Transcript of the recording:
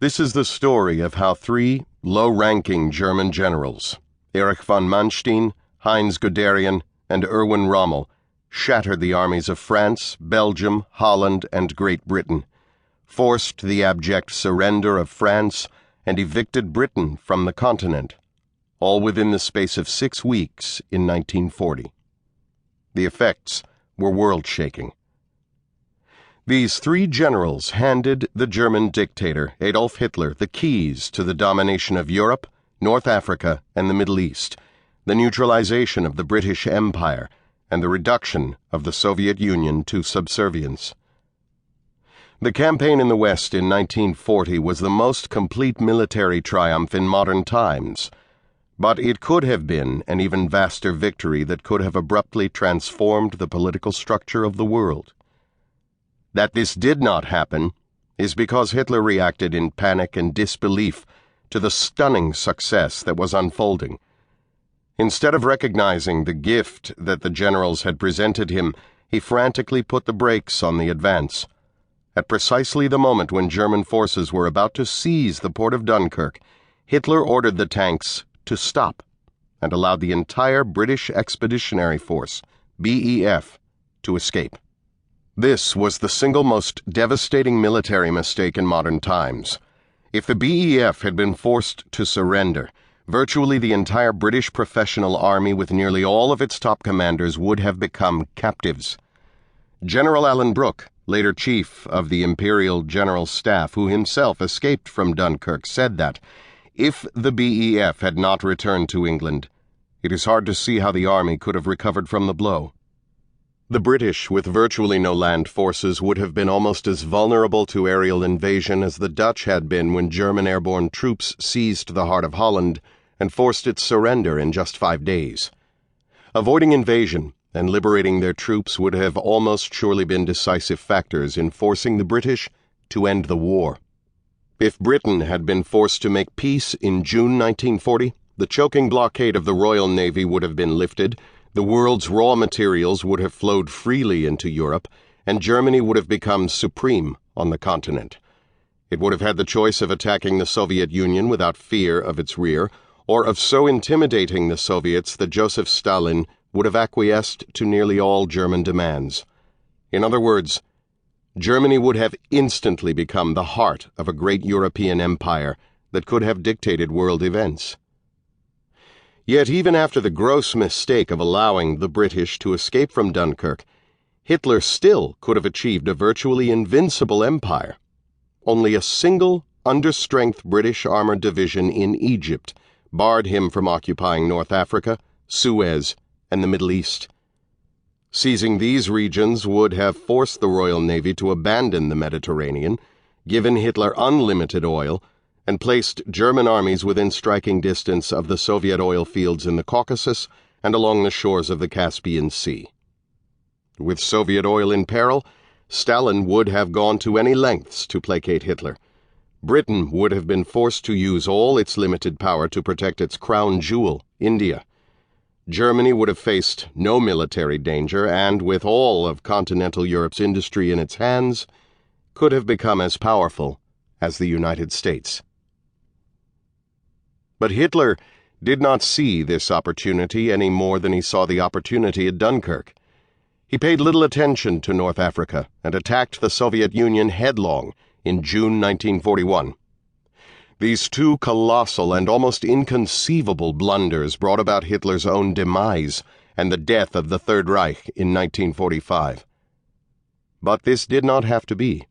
This is the story of how three low-ranking German generals, Erich von Manstein, Heinz Guderian, and Erwin Rommel, shattered the armies of France, Belgium, Holland, and Great Britain, forced the abject surrender of France, and evicted Britain from the continent, all within the space of 6 weeks in 1940. The effects were world-shaking. These three generals handed the German dictator Adolf Hitler the keys to the domination of Europe, North Africa, and the Middle East, the neutralization of the British Empire, and the reduction of the Soviet Union to subservience. The campaign in the West in 1940 was the most complete military triumph in modern times, but it could have been an even vaster victory that could have abruptly transformed the political structure of the world. That this did not happen is because Hitler reacted in panic and disbelief to the stunning success that was unfolding. Instead of recognizing the gift that the generals had presented him, he frantically put the brakes on the advance. At precisely the moment when German forces were about to seize the port of Dunkirk, Hitler ordered the tanks to stop and allowed the entire British Expeditionary Force, BEF, to escape. This was the single most devastating military mistake in modern times. If the BEF had been forced to surrender, virtually the entire British professional army with nearly all of its top commanders would have become captives. General Alan Brooke, later chief of the Imperial General Staff, who himself escaped from Dunkirk, said that, if the BEF had not returned to England, it is hard to see how the army could have recovered from the blow. The British, with virtually no land forces, would have been almost as vulnerable to aerial invasion as the Dutch had been when German airborne troops seized the heart of Holland and forced its surrender in just 5 days. Avoiding invasion and liberating their troops would have almost surely been decisive factors in forcing the British to end the war. If Britain had been forced to make peace in June 1940, the choking blockade of the Royal Navy would have been lifted, the world's raw materials would have flowed freely into Europe, and Germany would have become supreme on the continent. It would have had the choice of attacking the Soviet Union without fear of its rear, or of so intimidating the Soviets that Joseph Stalin would have acquiesced to nearly all German demands. In other words, Germany would have instantly become the heart of a great European empire that could have dictated world events. Yet even after the gross mistake of allowing the British to escape from Dunkirk, Hitler still could have achieved a virtually invincible empire. Only a single, understrength British armored division in Egypt barred him from occupying North Africa, Suez, and the Middle East. Seizing these regions would have forced the Royal Navy to abandon the Mediterranean, given Hitler unlimited oil, and placed German armies within striking distance of the Soviet oil fields in the Caucasus and along the shores of the Caspian Sea. With Soviet oil in peril, Stalin would have gone to any lengths to placate Hitler. Britain would have been forced to use all its limited power to protect its crown jewel, India. Germany would have faced no military danger and, with all of continental Europe's industry in its hands, could have become as powerful as the United States. But Hitler did not see this opportunity any more than he saw the opportunity at Dunkirk. He paid little attention to North Africa and attacked the Soviet Union headlong in June 1941. These two colossal and almost inconceivable blunders brought about Hitler's own demise and the death of the Third Reich in 1945. But this did not have to be.